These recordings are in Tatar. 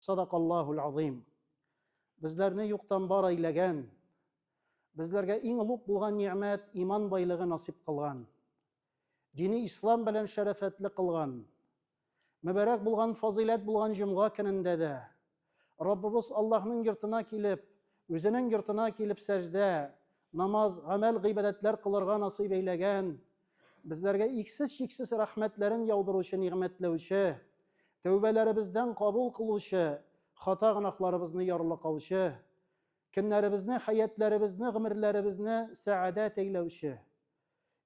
Sadaqallahul azim. Bizlerni юктан бар әйләгән, безләргә иң улуг булган ниъмәт иман байлыгы насип кылган, дини ислам белән шәрәфәтле кылган, мөбарәк булган, фазилат булган җомга көнендә дә Раббыбыз Аллаһның йортына килеп, үзенең йортына килеп сәҗдә, намаз, гамәл, гыйбадәтләр кылырга насыйп әйләгән, безләргә иксез-чиксез рәхмәтләрен яудыручы, нигъмәтләүче, тәүбәләребездән кабул кылучы, хата гынаһларыбызны ярлыкаучы, көннәребезне, хәятләребезне, гомерләребезне сәгадәт әйләүче,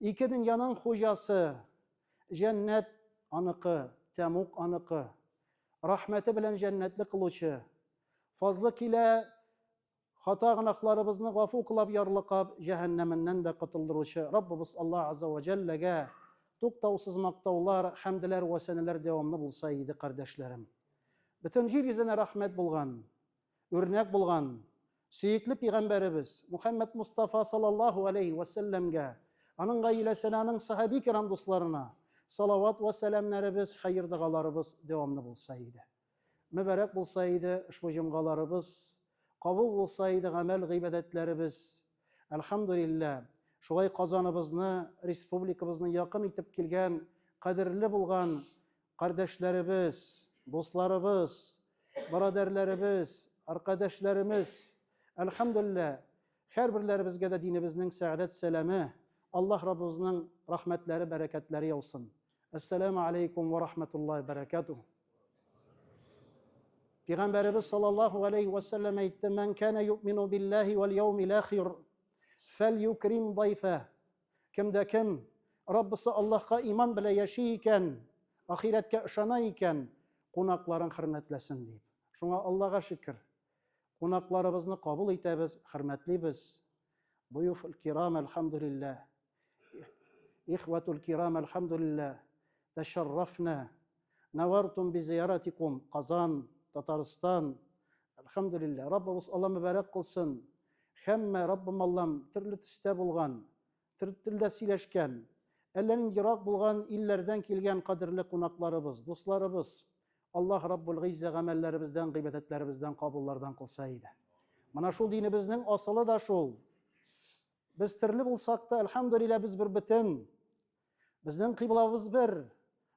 ике дөньяның хуҗасы, җәннәт аныкы, тәмук аныкы, рәхмәте белән җәннәтле кылучы, фазлы килә, хата гынаһларыбызны гафу кылып ярлыкап, җәһәннәмнән дә котылдыручы Раббыбыз Аллаһ Азза ва Җалләгә туктаусыз мактаулар, хәмдләр вә сәнәләр дәвамлы булса иде, кардәшләрем. Бөтен җир йөзенә рәхмәт булган, үрнәк булган, сөекле пәйгамбәребез Мөхәммәд Мустафа саллаллаһу алейхи ва сәлләмгә, аның гаиләсенә, аның сахаби кирам дусларына салават ва сәламнәребез, хәйр дугаларыбыз дәвамлы булса иде. Мөбарәк булса иде ушбу җомгаларыбыз, кабул булса иде гамәл, гыйбадәтләребез. Әлхәмдүлилләһ, шулай Казаныбызны, республикабызны якын итеп килгән, кадерле булган кардәшләребез, дусларыбыз, бирадәрләребез, аркадәшләребез, әлхәмдүлилләһ, һәрберләребезгә дә динебезнең сәгадәт сәламе, Аллаһ Раббыбызның рәхмәтләре, бәрәкәтләре яусын. Ассаламу алейкум ва рахматуллаһи ва баракатуһ. Пәйгамбәребез саллаллаһу алейхи ва сәлләм әйтте: "Ман кана юъмину биллаһи вал яумил ахир, фәльюкрим ضيفه." Кемдә кем Раббысы Аллаһка иман белән яши икән, ахиратка ышана икән, кунакларын хөрмәтләсен дип. Шуңа Аллаһка шөкер. Кунакларыбызны кабул итәбез, хөрмәтлибез. Буюфул кирам, әлхәмдүлилләһ. Ихватул кирам, әлхәмдүлилләһ. Тәшәррафна. Навартум би зияратикум. Казан, Татарстан. Әлхәмдүлилләһ. Раббыбыз Алла мөбарәк кылсын. Һәммә Раббым Аллам төрле төстә булган, төрле телдә сөйләшкән, әлләнең ерак булган илләрдән килгән кадерле кунакларыбыз, дусларыбыз, Аллаһ Раббул Гизза гамәлләребездән, гыйбадәтләребездән кабуллардан кылса иде. Менә шул динебезнең асылы да шул. Без төрле булсак та, әлхәмдүлилләһ, без бер бөтен. Безнең кыйблабыз бер.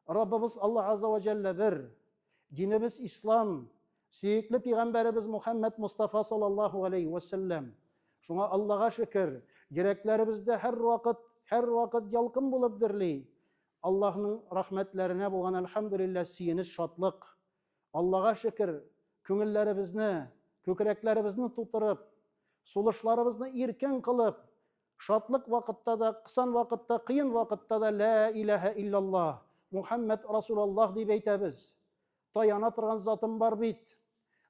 Раббыбыз Аллаһ Азза ва Җаллә бер. Динебез ислам. Сөекле пәйгамбәребез Мөхәммәд Мустафа саллаллаһу алейхи ва сәлләм. Шуңа Аллаһка шөкер, йөрәкләребездә һәр вакыт ялкын булып дирли. Аллаһның рәхмәтләренә булган әлхәмдүлилләһ сөенеч, шатлык. Аллаһка шөкер, күңелләребезне, күкрәкләребезне тутырып, сулышларыбызны иркен кылып, шатлык вакытта да, кысан вакытта, кыен вакытта да ла илаһа иллаллаһ, Мөхәммәд Расулуллаһ дип әйтәбез. Таяна торган затым бар бит.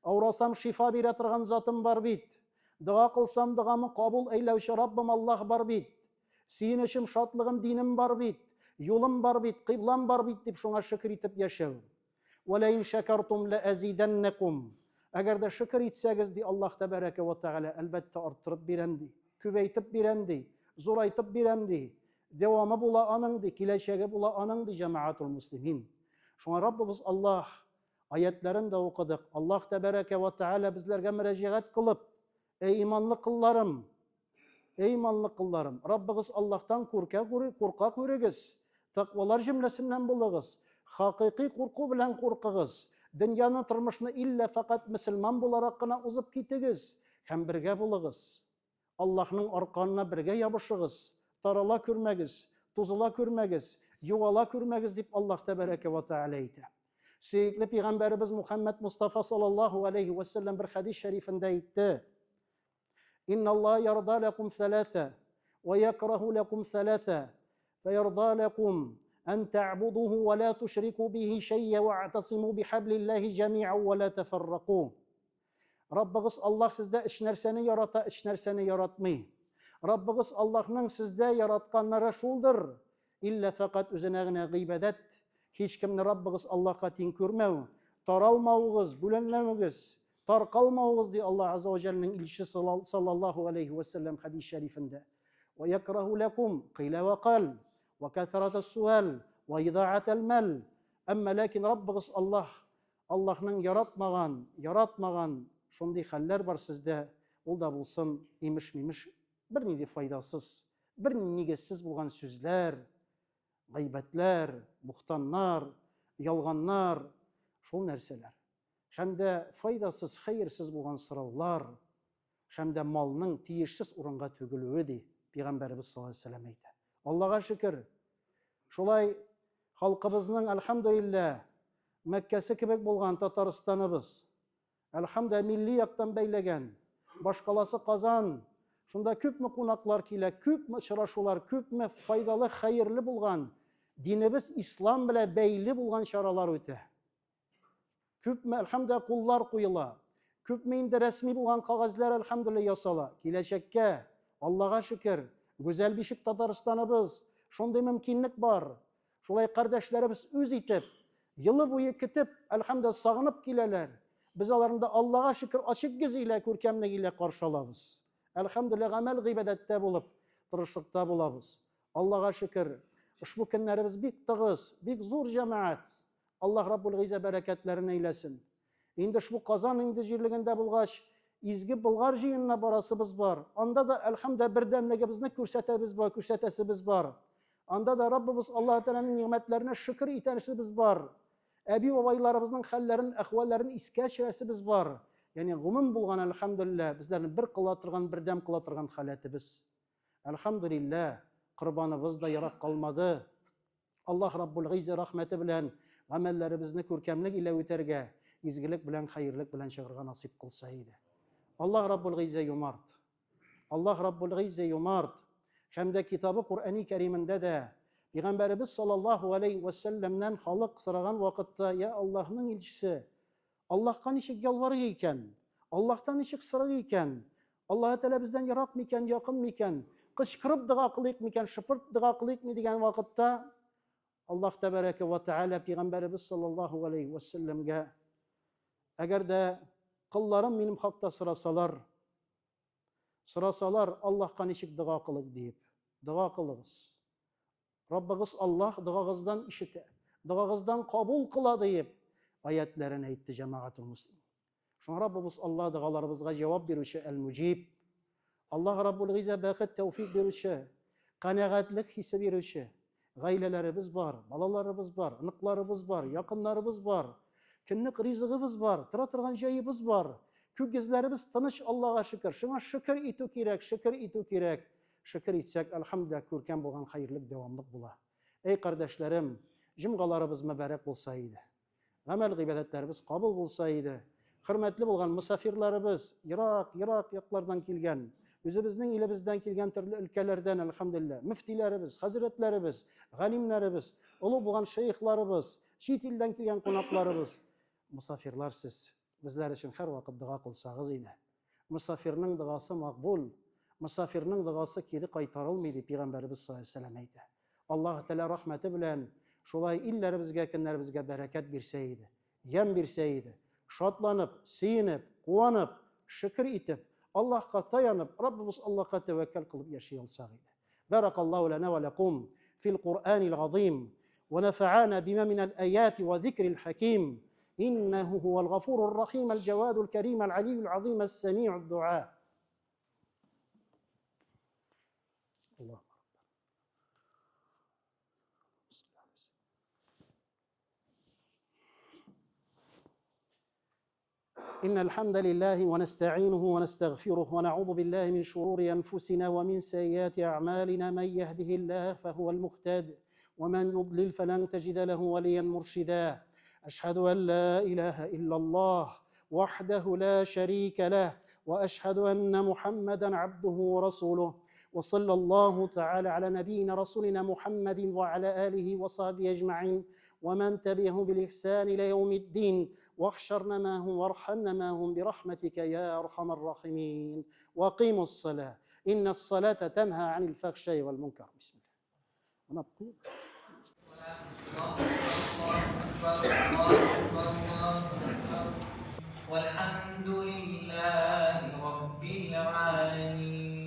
Аурасам шифа бирә торган затым бар бит. Дуа кылсам дуамны кабул әйләүче Раббым Аллаһ бар бит. Сөенечем, шатлыгым, динем бар бит. Юлым бар бит, кыйблам бар бит дип шуңа шөкер итеп яшәү. Валаин шакартум ла азиданнакум. Әгәр дә шөкер итсәгез ди Аллаһ тәбәрәкә ва тәгалә, әлбәттә арттырып бирәм ди. Күбәйтеп бирәм ди. Зурайтып бирәм ди. Дәвамы була аның ди, киләчәге була аның ди, җәмәгатул муслимин. Шуңа Раббыбыз Аллаһ аятларын да укыдык. Аллаһ тәбәрәкә ва тәгалә безләргә мөрәҗәгать кылып: "Эй иманлы кылларым, эй иманлы кылларым, Раббыгыз Аллаһтан курка күрегез, тaqвалар җөмләсеннән булыгыз, хакыйкый курку белән куркыгыз, дөньяны, тормышны иллә фақат мөселман буларак кына узып китегез һәм бергә булыгыз. Аллаһның арканына бергә ябышыгыз, тарала күрмәгез, тузыла күрмәгез, югала күрмәгез" дип Аллаһ тәбәрәкә ва тәгалә әйтә. Сөекле пәйгамбәребез Мөхәммәд Мустафа саллаллаһу алейхи ва сәлләм бер хәдис шәрифендә әйтте: "Инналлаһ ярда лакум саласа ва якраһу лакум саласа, фаярда лакум ан таъбудуһу ва ла тушрику биһи шайъа ва аътасиму бихаблиллаһи җамиъан ва ла тафаррaqу." Раббыгыз Аллаһ сездә өч нәрсәне ярата, өч нәрсәне яратмый. Раббыгыз Аллаһның сездә яратканнары шулдыр: иллә фақат үзенә генә гыйбадәт, һич кемне Раббыгыз Аллаһка тиң күрмәү, таралмаугыз, бүленмәүгез, таркалмаугыз ди Аллаһ Азза ва Җалләнең илче саллаллаһу алейхи ва сәлләм хәдис шәрифендә. Ва якраһу лакум кыйла ва қал ва каthrat as-суал ва идаат al-mal. Әмма ләкин Раббыгыз Аллаһ Аллаһның яратмаган шундый хәлләр бар сездә, ул да булсын имеш-мимеш, бернинди файдасыз, бернигезсез булган сүзләр, гайбәтләр, бухтаннар, ялганнар, шул нәрсәләр. Һәм дә файдасыз, хәерсез булган сораулар, һәм дә малның тиешсез урынга түгелүе ди Пәйгамбәрбез саллаллаһу алейһи ва сәлләм әйтә. Аллаһка шөкер, шулай халкыбызның әлхәмдүлилләһ Мәккәсе кебек булган Татарстаныбыз, әлхәмдә милли яктан бәйләгән, башкаласы Казан, шунда күпме кунаклар килә, күпме очрашулар, күпме файдалы, хәерле булган, динебез ислам белән бәйле булган чаралар үтә. Күпме әлхәмдә куллар куела, күпме инде рәсми булган кагазьләр әлхәмдүлилләһ ясала. Киләчәккә, Аллаһка шөкер, гүзәл бишек Татарстаныбыз, шундый мөмкинлек бар. Шулай кардәшләребез үз итеп, йылы буе көтеп, әлхәмдә сагынып киләләр. Без аларны Аллаһка шөкер ачык гыз илә, күркәмлек илә каршы алабыз. Әлхәмдүлилләһ, гамәл гыйбадәттә булып, тырышлыкта булабыз. Аллаһка шөкер, ушбу көннәребез бик тыгыз, бик зур җәмәгать. Аллаһ Раббул Гыйза бәрәкәтләрен әйләсен. Инде ушбу Казан инде җирлегендә булгач, изге Болгар җыенына барасыбыз бар. Анда да әлхәмдә бердәмлегебезне күрсәтәсебез бар. Анда да Раббыбыз Аллаһ Тәгаләнең ниъмәтләренә шөкер итәсебез бар. Әби-бабайларыбызның хәлләрен, әхвалларын искә төшерәсебез бар. Ягъни гомум булган әлхәмдүлилләһ, безләрне бер кыла торган, бердәм кыла торган халәтебез. Әлхәмдүлилләһ, корбаныбыз да ярак калмады. Аллаһ Раббул Гыйза рәхмәте белән гамәлләребезне күркәмлек илә үтәргә, изгелек белән, хәерлек белән чыгарга насип кылса иде. Аллаһ Раббул Гыйза юмарт. Аллаһ Раббул Гыйза юмарт. Һәм дә китабы Куръани Кәримендә дә Пәйгамбәрбез саллаллаһу алейхи ва сәлләмнән халык сораган вакытта, я Аллаһның илчесе, Аллаһка ничек ялварый икән? Аллаһтан ничек сорый икән? Аллаһ Тәгалә бездән ерак микән, якын микән? Кычкырып дуга кылыйк микән, шыпырт дуга кылыйкмы дигән вакытта, Аллаһ тәбәрәкә ва тәгалә Пәйгамбәрбез саллаллаһу алейхи ва сәлләмгә, әгәр дә кылларым минем хакта сорасалар, Аллаһка ничек дуга кылыйк дип, дуга кылыгыз. Раббыгыз Аллаһ дугагыздан ишетә, дугагыздан кабул кыла дип аятләрен әйтте җәмәгатул муслим. Шуңа Раббыбыз Аллаһ дугаларыбызга җавап бирүче әл-муҗиб. Аллаһ Раббул Гыйза бәхет, тәүфик бирүче, канәгатьлек хисе бирүче. Гаиләләребез бар, балаларыбыз бар, ныкларыбыз бар, якыннарыбыз бар, көнлек ризыгыбыз бар, тора торган җаебыз бар. Күгезләребез тыныч, Аллаһка шөкер. Шуңа шөкер итү кирәк, шөкер итү кирәк. Шөкер итсәк, әлхәмдүлилләһ, күркәм булган хәерлек дәвамлык була. Эй кардәшләрем, җомгаларыбыз мәбәрәк булса иде. Гамәл гыйбадәтләребез кабул булса иде. Хөрмәтле булган мусафирларыбыз, ерак яклардан килгән, үзебезнең илебездән килгән төрле өлкәләрдән, әлхәмдүлилләһ, мөфтиләребез, хәзрәтләребез, галимнәребез, олы булган шейхларыбыз, чит илдән килгән кунакларыбыз, мусафирлар, сез безләр өчен һәр вакыт дуга кылсагыз иде. Мусафирның дугасы макбул, мусафирның дугасы кире кайтарылмый дип Пәйгамбәрбез саллаллаһу алейһи ва сәлләм әйтә. Аллаһ Тәгалә рәхмәте белән шулай илләребезгә, көннәребезгә бәрәкәт бирсә иде, ям бирсә иде, шатланып, сөенеп, куанып, шөкер итеп, Аллаһка таянып, Раббыбыз Аллаһка тәвәккәл кылып яши алсак иде. Баракаллаһу лана ва лакум фил Куръанил азим ва нафa'ana бima min al-ayati wa dhikril hakim. إنه هو الغفور الرحيم الجواد الكريم العلي العظيم السميع الدعاء. الله إن الحمد لله ونستعينه ونستغفره ونعوذ بالله من شرور أنفسنا ومن سيئات أعمالنا. من يهده الله فهو المهتد ومن يضلل فلن تجد له وليا مرشدا. أشهد أن لا إله إلا الله وحده لا شريك له وأشهد أن محمدا عبده ورسوله. وصلى الله تعالى على نبينا رسولنا محمد وعلى آله وصحبه أجمعين ومن تبعهم بالإحسان إلى يوم الدين. واحشرنا معهم وارحمنا معهم برحمتك يا أرحم الراحمين. وأقيموا الصلاة إن الصلاة تنهى عن الفحشاء والمنكر. بسم الله. والحمد لله رب العالمين.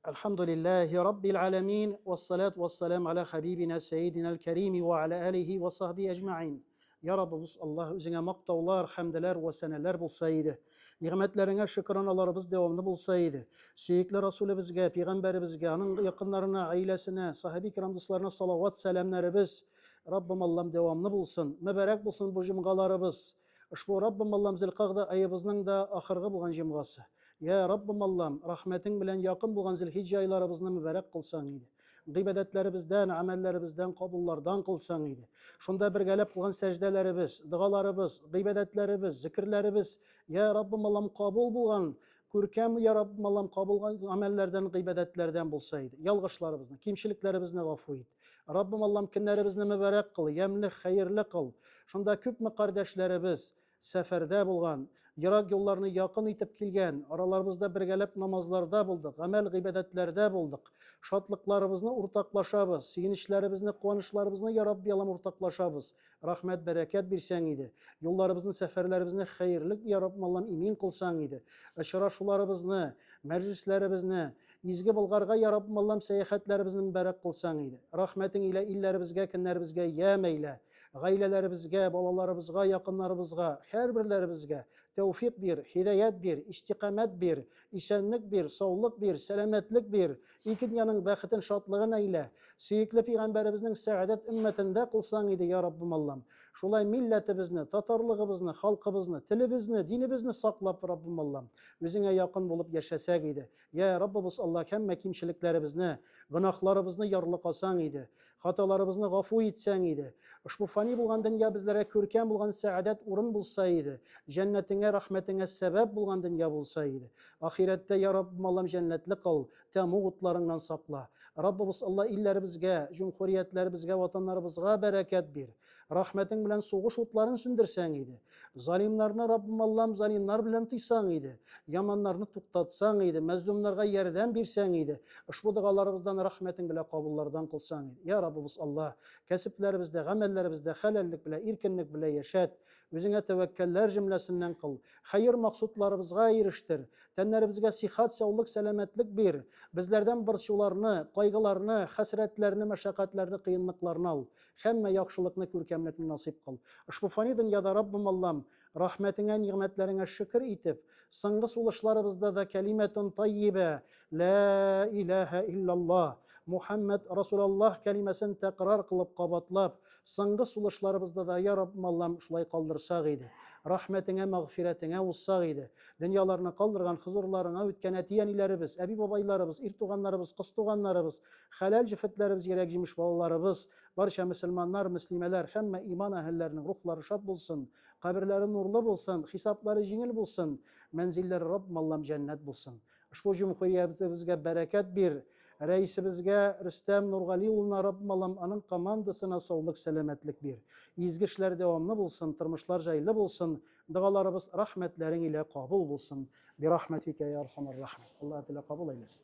الحمد لله رب العالمين والصلاة والسلام على حبيبنا سيدنا الكريم وعلى آله وصحبه أجمعين. Ya Rabbimiz Allah özüne maqtawlar, hamdlar ve seneler bulsaydı. Nimetlerine şükranalarımız devamlı bulsaydı. Sürekli Resulümüzge, Peygamberimizge, onun yakınlarına, ailesine, sahabi kiram dostlarına salavat selamlarımız Rabbim Allah'ım devamlı bulsun. Mübarek bulsun bu cümgalarımız. Uşbu Rabbim Allah'ım zilqaqda ayımızın da ahırgı bulgan cümgası. Ya Rabbim Allah'ım rahmetin bilen yakın bulgan zilhicce aylarımızını mübarek kılsan idi. Gıybedetlerimizden, amellerimizden, kabullardan kılsan idi. Şunda bir gelip kılgan secdelerimiz, dualarımız, gıybedetlerimiz, zikirlerimiz, Ya Rabbim Allah'ım kabul bulgan, Kürkem Ya Rabbim Allah'ım kabul amellerden, gıybedetlerden bulsaydı. Yalgışlarımızı, kimşiliklerimizni gafu et. Rabbim Allah'ım kinlerimizni mübarek kıl, yemli, hayırlı kıl. Şunda küp mü kardeşlerimiz seferde bulgan, Irak yollarını yakın itip kilgen, aralarımızda birgelep namazlarda bulduk, amel gıybedetlerde bulduk. Şatlıklarımızı ortaklaşabız, sevinçlerimizni, kuvanışlarımızı Ya Rabbi Allah'ım ortaklaşabız. Rahmet, bereket bir sen idi. Yollarımızın, seferlerimizni hayırlık Ya Rabbi Allah'ım imin kılsan idi. Aşıraşularımızı, meclislerimizni, izgi bulgarga Ya Rabbi Allah'ım seyahatlerimizni mübarek kılsan idi. Rahmetin ile illerimizge, kinlerimizge yemeyle. Gailelerimizge, balalarımızga, yakınlarımızga, her birlerimizge tevfik bir, hidayet bir, istikamet bir, isenlik bir, sağlık bir, selametlik bir, iki dünyanın bəxitin şatlığın eyle, süyükli Peygamberimizin saadet ümmetinde kılsan idi Ya Rabbim Allah'ım. Şulay milletimizni, tatarlığımızını, halkımızını, tilimizni, dinimizni saklap Rabbim Allah'ım. Özüne yakın bulup yaşasak idi. Ya Rabbimiz Allah hem kimçiliklerimizni, günahlarımızını yarlıqasan idi. Hatalarımızını gafu etsen idi. Uşbu fani bulgan dünya bizlere körkem bulgan saadet urun bulsaydı. Cennetine, rahmetine sebep bulgan dünya bulsaydı. Ahirette Ya Rabbim Allah'ım cennetli kıl. Temugutlarından sakla. Rabbimiz Allah illerimizge, cumhuriyetlerimizge, vatanlarımızga bereket bir. Rahmetin bilen soğuş otlarını sündürsen idi. Zalimlerine Rabbim Allah'ım zalimler bilen tıysan idi. Yamanlarını tuktatsan idi. Mezlumlarga yerden birsen idi. Uşbu dağalarımızdan rahmetin bile kabullardan kılsan idi. Ya Rabbimiz Allah kesiplerimizde, amellerimizde helallik bile, irkinlik bile yaşat. Özüne tevekkeller cümlesinden kıl. Hayır maksutlarımızga eriştir. Tenlerimizge sihat, sağlık, selametlik bir. Bizlerden bırçularını, kaygılarını, hasretlerini, meşakkatlerini, kıyınlıklarını al. Hemme yakşılıkını, kürkemlikini nasip kıl. Uşbu fani dünyada Rabbim Allah'ım rahmetine, nimetlerine şükür itip, sınğı suluşlarımızda da kelimetun tayyibe, La ilahe illallah, Muhammed Resulullah kelimesini tekrar kılıp kabatlap, sınğı suluşlarımızda da Ya Rabbim Allah'ım şulay kaldırsak idi. Rahmetine, mağfiretine ussak idi. Dünyalarını kaldırgan huzurlarına ötken etiyenilerimiz, ebi babaylarımız, irtuğanlarımız, kıstuğanlarımız, helal cifetlerimiz, gerekcimiş babalarımız, barışa Müslümanlar, Müslimeler, hemme iman ahillerinin ruhları şad bulsun, kabirleri nurlu bulsun, hisapları jingil bulsun, menzilleri Rabbim Allah'ım cennet bulsun. Şu cumhuriyetimizge bereket bir, reisimizge Rüstem Nurgaliullah Rabbim Allah'ım anın komandasına sağlık, selametlik bir. İzgişler devamlı bulsun, tırmışlar jaylı bulsun, dualarımız rahmetlerin ile kabul bulsun. Bir rahmetike ya Erhamer Rahim. Allah ile kabul eylesin.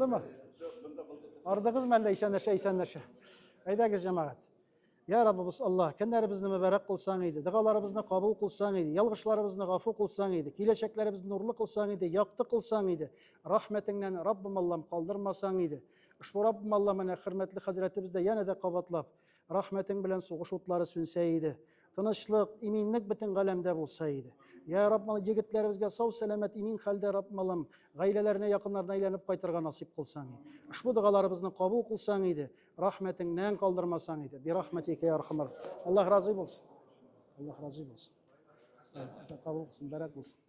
Булдымы? Ардыгызмы әллә исәнләшә? Әйдәгез, җәмәгать. Я Раббыбыз Аллаһ, көннәребезне мөбарәк кылсаң иде, дугаларыбызны кабул кылсаң иде, ялгышларыбызны гафу кылсаң иде, киләчәкләребезне нурлы кылсаң иде, якты кылсаң иде, рәхмәтеңнән Раббым Аллам калдырмасаң иде. Ушбу Раббым Аллам менә хөрмәтле хәзрәтебездә янә дә кабатлап, рәхмәтең белән сугыш утлары сүнсә иде. Тынычлык, иминлек бөтен галәмдә булса иде. Я Раббым, егетләребезгә сау сәламәт имин хәлдә Раббым Аллам гаиләләренә, якыннарына әйләнеп кайтырга насип кылсаң иде. Ушбу дугаларыбызны кабул кылсаң иде, рәхмәтеңнән калдырмасаң иде. Би рәхмәтикә я архамар. Аллаһ разый булсын. Аллаһ разый булсын. Кабул кылсын, бәрәк булсын.